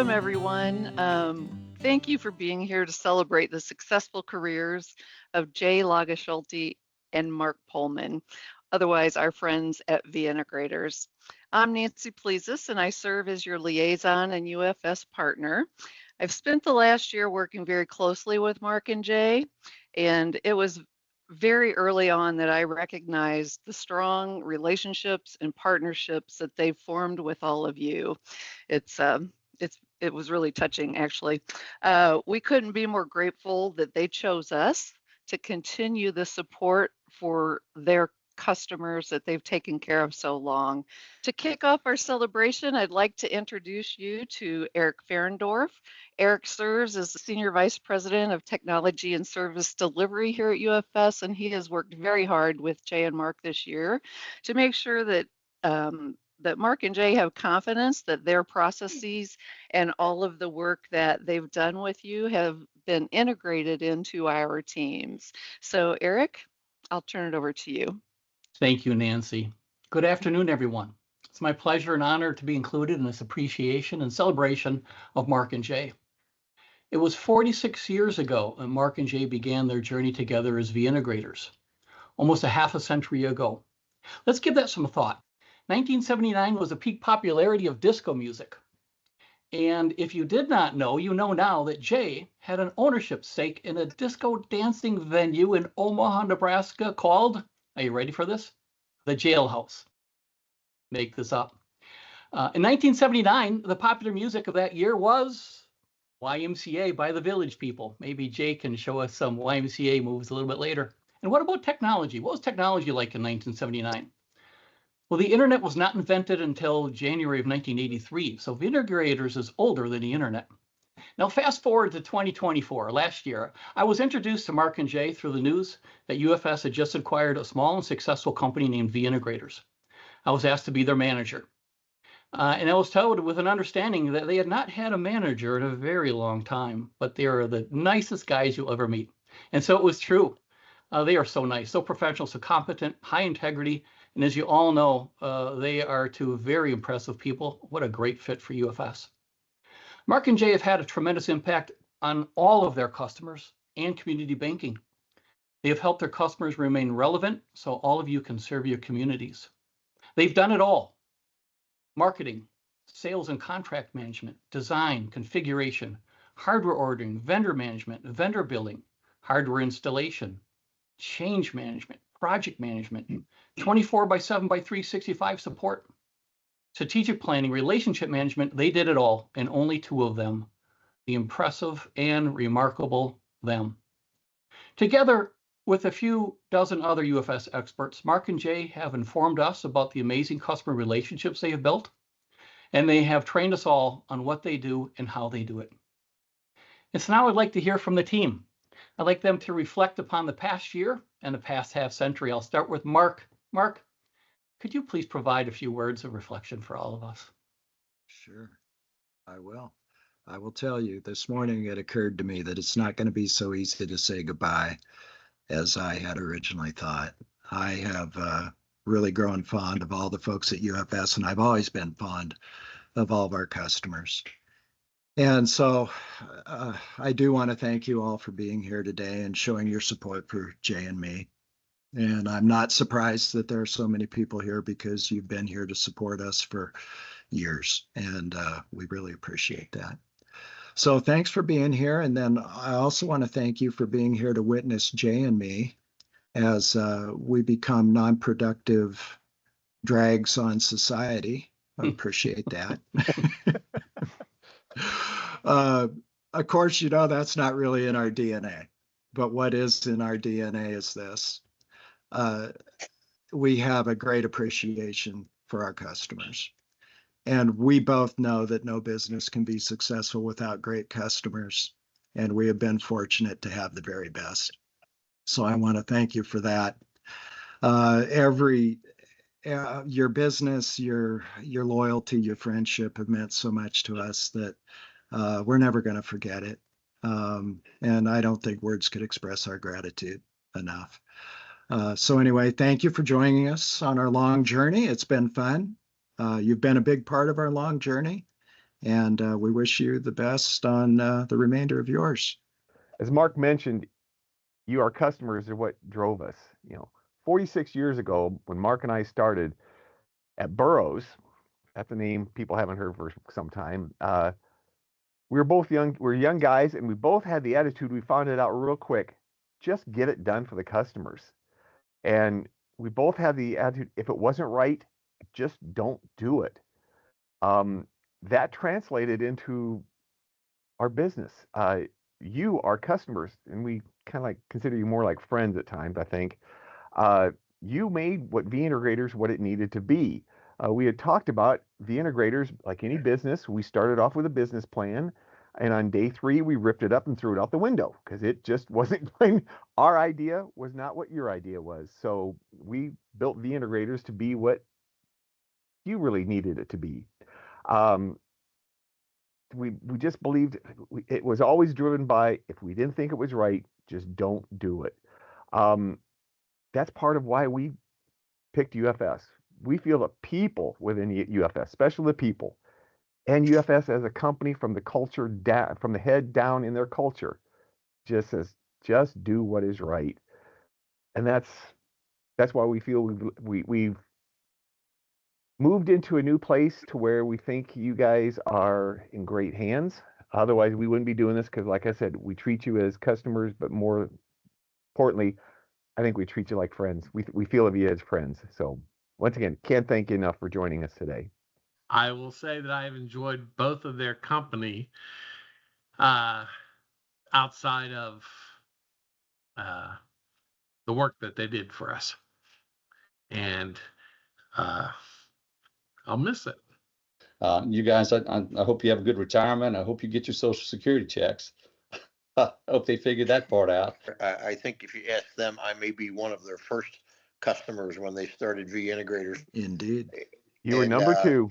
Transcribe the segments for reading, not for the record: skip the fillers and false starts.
Welcome, everyone. Thank you for being here to celebrate the successful careers of Jay Lageschulte and Mark Poehlman, otherwise our friends at V Integrators. I'm Nancy Plezis, and I serve as your liaison and UFS partner. I've spent the last year working very closely with Mark and Jay, and it was very early on that I recognized the strong relationships and partnerships that they've formed with all of you. It's it was really touching, actually. We couldn't be more grateful that they chose us to continue the support for their customers that they've taken care of so long. To kick off our celebration, I'd like to introduce you to Eric Ferendorf. Eric serves as the Senior Vice President of Technology and Service Delivery here at UFS, and he has worked very hard with Jay and Mark this year to make sure that that Mark and Jay have confidence that their processes and all of the work that they've done with you have been integrated into our teams. So Eric, I'll turn it over to you. Thank you, Nancy. Good afternoon, everyone. It's my pleasure and honor to be included in this appreciation and celebration of Mark and Jay. It was 46 years ago when Mark and Jay began their journey together as V Integrators, almost a half a century ago. Let's give that some thought. 1979 was the peak popularity of disco music. And if you did not know, you know now that Jay had an ownership stake in a disco dancing venue in Omaha, Nebraska called, are you ready for this? The Jailhouse. Make this up. In 1979, the popular music of that year was YMCA by the Village People. Maybe Jay can show us some YMCA moves a little bit later. And what about technology? What was technology like in 1979? Well, the internet was not invented until January of 1983, so V Integrators is older than the internet. Now, fast forward to 2024, last year, I was introduced to Mark and Jay through the news that UFS had just acquired a small and successful company named V Integrators. I was asked to be their manager. And I was told with an understanding that they had not had a manager in a very long time, but they are the nicest guys you'll ever meet. And so it was true. They are so nice, so professional, so competent, high integrity. And as you all know, they are two very impressive people. What a great fit for UFS. Mark and Jay have had a tremendous impact on all of their customers and community banking. They have helped their customers remain relevant so all of you can serve your communities. They've done it all. Marketing, sales and contract management, design, configuration, hardware ordering, vendor management, vendor billing, hardware installation, change management, project management, 24/7/365 support, strategic planning, relationship management. They did it all, and only two of them, the impressive and remarkable them. Together with a few dozen other UFS experts, Mark and Jay have informed us about the amazing customer relationships they have built, and they have trained us all on what they do and how they do it. And so now I'd like to hear from the team. I'd like them to reflect upon the past year and the past half century. I'll start with Mark. Mark, could you please provide a few words of reflection for all of us? Sure, I will. I will tell you, this morning it occurred to me that it's not going to be so easy to say goodbye as I had originally thought. I have really grown fond of all the folks at UFS, and I've always been fond of all of our customers. And so I do want to thank you all for being here today and showing your support for Jay and me. And I'm not surprised that there are so many people here because you've been here to support us for years, and we really appreciate that. So thanks for being here. And then I also want to thank you for being here to witness Jay and me as we become non-productive drags on society. I appreciate that. Of course, you know, that's not really in our DNA, but what is in our DNA is this. We have a great appreciation for our customers. And we both know that no business can be successful without great customers. And we have been fortunate to have the very best. So I want to thank you for that. Your business, your loyalty, your friendship have meant so much to us that we're never going to forget it. And I don't think words could express our gratitude enough. So anyway, thank you for joining us on our long journey. It's been fun. You've been a big part of our long journey. And we wish you the best on the remainder of yours. As Mark mentioned, our customers are what drove us. 46 years ago, when Mark and I started at Burroughs, that's a name people haven't heard for some time. We were both young. We were young guys, and we both had the attitude. We found it out real quick. Just get it done for the customers. And we both had the attitude. If it wasn't right, just don't do it. That translated into our business. You, our customers, and we kind of like consider you more like friends at times, I think. You made what V Integrators what it needed to be. We had talked about V Integrators, like any business. We started off with a business plan, and on day 3, we ripped it up and threw it out the window because it just wasn't going. Our idea was not what your idea was. So we built V Integrators to be what you really needed it to be. We just believed it was always driven by, if we didn't think it was right, just don't do it. That's part of why we picked UFS. We feel the people within UFS, especially the people, and UFS as a company from the culture down, from the head down in their culture, just says, just do what is right. And that's why we feel we've moved into a new place to where we think you guys are in great hands. Otherwise, we wouldn't be doing this because, like I said, we treat you as customers, but more importantly, I think we treat you like friends. We feel of you as friends. So once again, can't thank you enough for joining us today. I will say that I have enjoyed both of their company outside of the work that they did for us. And I'll miss it. You guys, I hope you have a good retirement. I hope you get your Social Security checks. I hope they figured that part out. I think if you ask them, I may be one of their first customers when they started V Integrators. Indeed. You were number 2.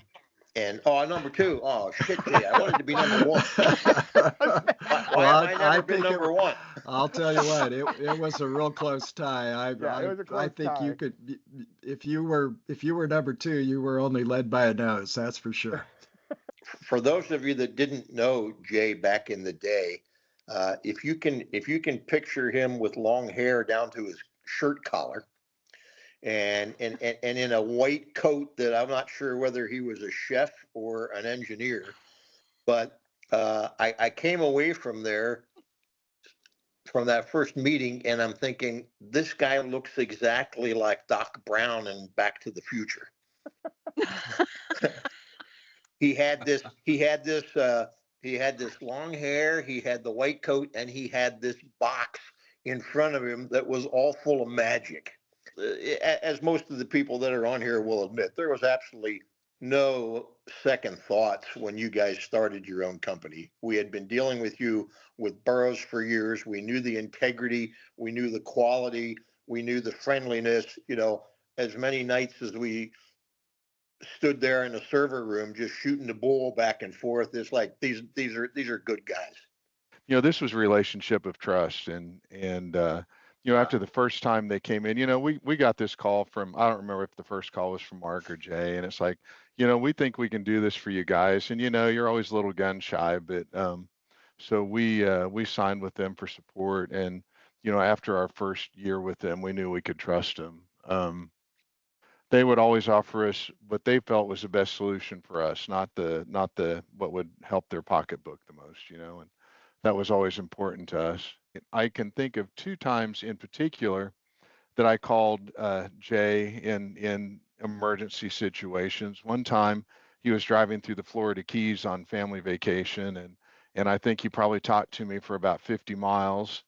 And number 2. Oh shit, Jay! I wanted to be number 1. Why have I never been number 1? I'll tell you what, it was a real close tie. It was a close think tie. you could, if you were number 2, you were only led by a nose. That's for sure. For those of you that didn't know Jay back in the day, if you can picture him with long hair down to his shirt collar, and in a white coat that I'm not sure whether he was a chef or an engineer, but I came away from that first meeting, and I'm thinking, this guy looks exactly like Doc Brown in Back to the Future. He had this long hair, he had the white coat, and he had this box in front of him that was all full of magic. As most of the people that are on here will admit, there was absolutely no second thoughts when you guys started your own company. We had been dealing with you with Burroughs for years. We knew the integrity, we knew the quality, we knew the friendliness. As many nights as we stood there in the server room just shooting the bull back and forth, it's like these are good guys. This was a relationship of trust, and after the first time they came in, we got this call from, I don't remember if the first call was from Mark or Jay, and it's like, we think we can do this for you guys, and you're always a little gun shy, but so we signed with them for support, and after our first year with them, we knew we could trust them. They would always offer us what they felt was the best solution for us, not the what would help their pocketbook the most, and that was always important to us. I can think of 2 times in particular that I called Jay in emergency situations. One time he was driving through the Florida Keys on family vacation, and I think he probably talked to me for about 50 miles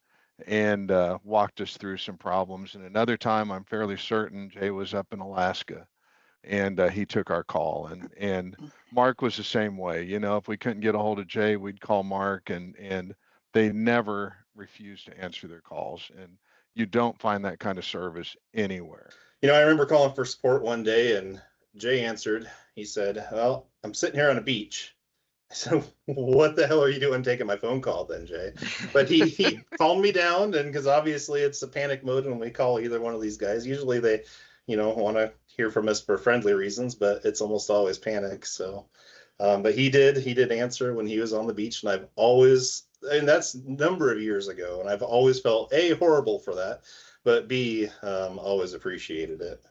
and walked us through some problems. And another time, I'm fairly certain Jay was up in Alaska, and he took our call. And Mark was the same way. If we couldn't get a hold of Jay, we'd call Mark, and they never refused to answer their calls. And you don't find that kind of service anywhere. I remember calling for support one day, and Jay answered. He said, "Well, I'm sitting here on a beach." I said, "What the hell are you doing taking my phone call then, Jay?" But he calmed me down, and because obviously it's a panic mode when we call either one of these guys. Usually they, want to hear from us for friendly reasons, but it's almost always panic. So But he did answer when he was on the beach, and I've always, and that's a number of years ago, and I've always felt A, horrible for that, but B, always appreciated it.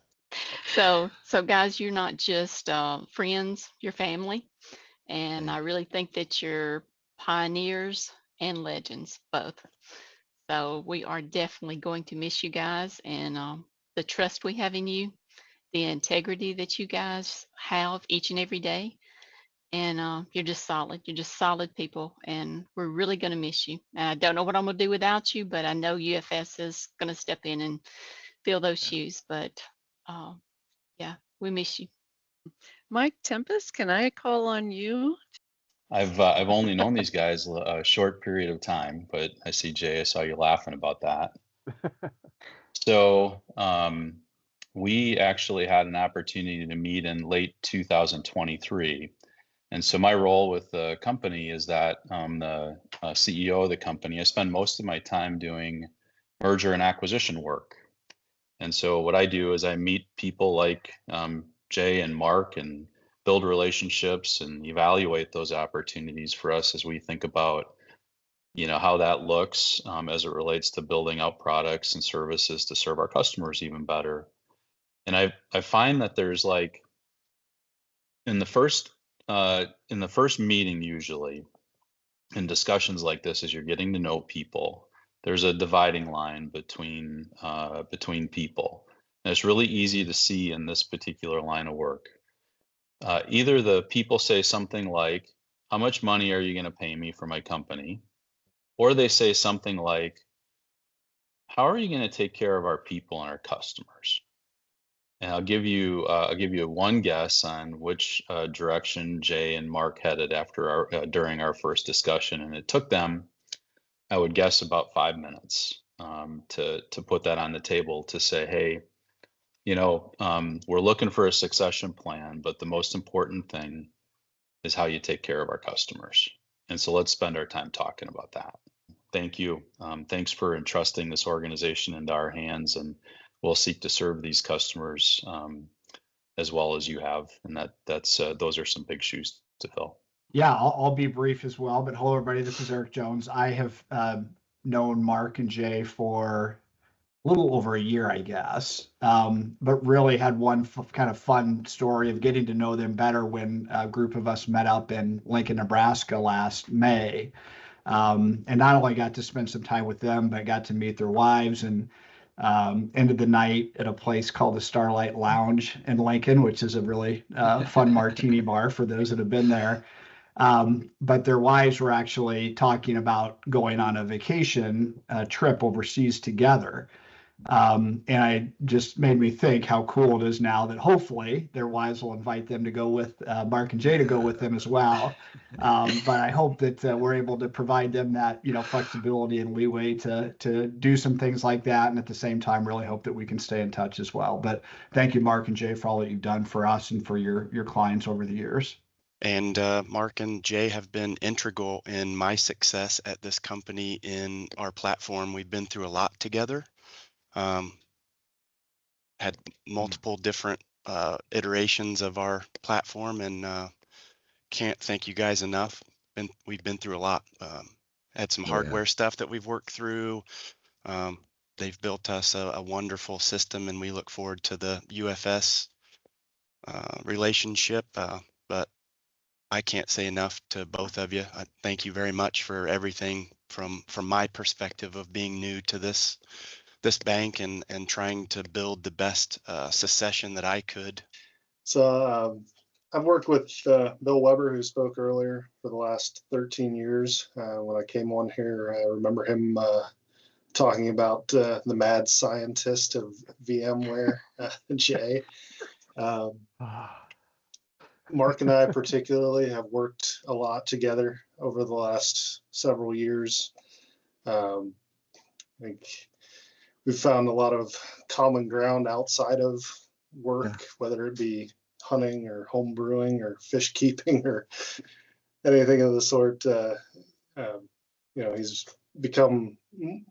So guys, you're not just friends, you're family. And I really think that you're pioneers and legends both. So we are definitely going to miss you guys, and the trust we have in you, the integrity that you guys have each and every day. And you're just solid. You're just solid people, and we're really going to miss you. And I don't know what I'm going to do without you, but I know UFS is going to step in and fill those shoes. But uh, yeah, we miss you. Mike Tempest, can I call on you? I've only known these guys a short period of time, but I see Jay, I saw you laughing about that. So we actually had an opportunity to meet in late 2023. And so my role with the company is that I'm the CEO of the company. I spend most of my time doing merger and acquisition work. And so what I do is I meet people like Jay and Mark and build relationships and evaluate those opportunities for us as we think about, how that looks as it relates to building out products and services to serve our customers even better. And I find that there's like in the first meeting, usually in discussions like this, as you're getting to know people, there's a dividing line between people. And it's really easy to see in this particular line of work. Either the people say something like, "How much money are you going to pay me for my company?" Or they say something like, "How are you going to take care of our people and our customers?" And I'll give you one guess on which direction Jay and Mark headed after during our first discussion, and it took them, I would guess, about 5 minutes to put that on the table to say, "Hey, we're looking for a succession plan, but the most important thing is how you take care of our customers. And so let's spend our time talking about that." Thank you. Thanks for entrusting this organization into our hands, and we'll seek to serve these customers as well as you have. And that's those are some big shoes to fill. Yeah, I'll be brief as well. But hello, everybody. This is Eric Jones. I have known Mark and Jay for a little over a year, I guess, but really had one kind of fun story of getting to know them better when a group of us met up in Lincoln, Nebraska last May. And not only got to spend some time with them, but got to meet their wives, and ended the night at a place called the Starlight Lounge in Lincoln, which is a really fun martini bar for those that have been there. But their wives were actually talking about going on a vacation trip overseas together. And I just made me think how cool it is now that hopefully their wives will invite them to go with Mark and Jay to go with them as well. But I hope that we're able to provide them that, flexibility and leeway to do some things like that. And at the same time, really hope that we can stay in touch as well. But thank you, Mark and Jay, for all that you've done for us and for your clients over the years. And Mark and Jay have been integral in my success at this company in our platform. We've been through a lot together. Had multiple different iterations of our platform, and can't thank you guys enough. We've been through a lot. Had some hardware stuff that we've worked through. They've built us a wonderful system, and we look forward to the UFS relationship. But I can't say enough to both of you. I thank you very much for everything from my perspective of being new to this bank and trying to build the best succession that I could. So I've worked with Bill Weber, who spoke earlier, for the last 13 years. When I came on here, I remember him talking about the mad scientist of VMware, Jay. Mark and I particularly have worked a lot together over the last several years. I think we've found a lot of common ground outside of work, whether it be hunting or home brewing or fish keeping or anything of the sort. He's become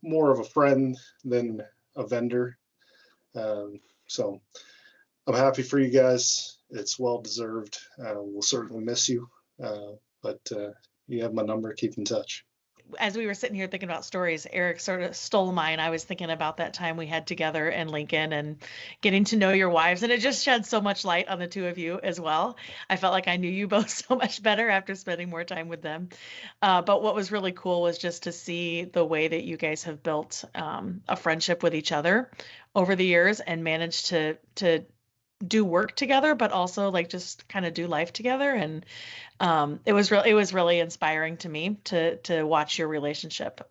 more of a friend than a vendor. So I'm happy for you guys. It's well deserved. We'll certainly miss you. But you have my number. Keep in touch. As we were sitting here thinking about stories, Eric sort of stole mine. I was thinking about that time we had together in Lincoln and getting to know your wives, and it just shed so much light on the two of you as well. I felt like I knew you both so much better after spending more time with them. But what was really cool was just to see the way that you guys have built a friendship with each other over the years and managed to do work together, but also like just kind of do life together. And it was really inspiring to me to watch your relationship.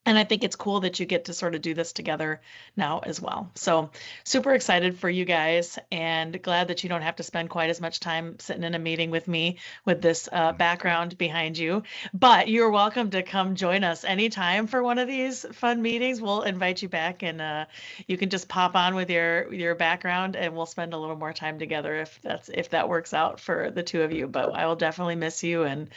And I think it's cool that you get to sort of do this together now as well. So super excited for you guys and glad that you don't have to spend quite as much time sitting in a meeting with me with this background behind you. But you're welcome to come join us anytime for one of these fun meetings. We'll invite you back and you can just pop on with your background and we'll spend a little more time together if that works out for the two of you. But I will definitely miss you, and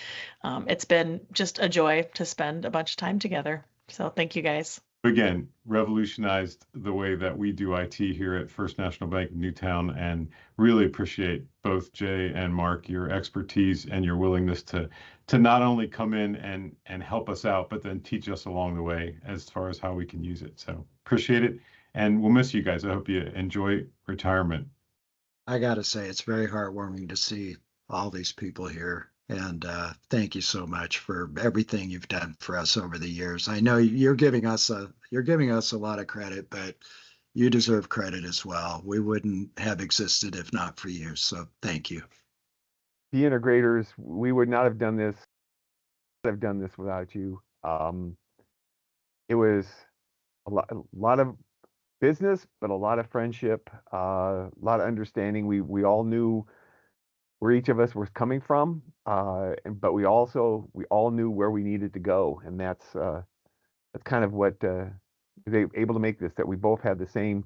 it's been just a joy to spend a bunch of time together. So thank you guys. Again, revolutionized the way that we do IT here at First National Bank of Newtown, and really appreciate both Jay and Mark, your expertise and your willingness to not only come in and help us out, but then teach us along the way as far as how we can use it. So appreciate it. And we'll miss you guys. I hope you enjoy retirement. I got to say, it's very heartwarming to see all these people here. And thank you so much for everything you've done for us over the years. I know you're giving us a lot of credit, but you deserve credit as well. We wouldn't have existed if not for you. So thank you. The integrators, we would not have done this. I've done this without you. It was a lot of business, but a lot of friendship, a lot of understanding. We all knew where each of us was coming from, but we all knew where we needed to go, and that's kind of what was able to make this. That we both had the same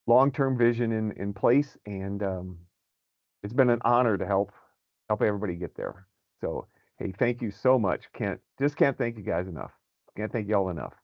long-term vision in place, and it's been an honor to help everybody get there. So hey, thank you so much. Can't thank you guys enough. Can't thank y'all enough.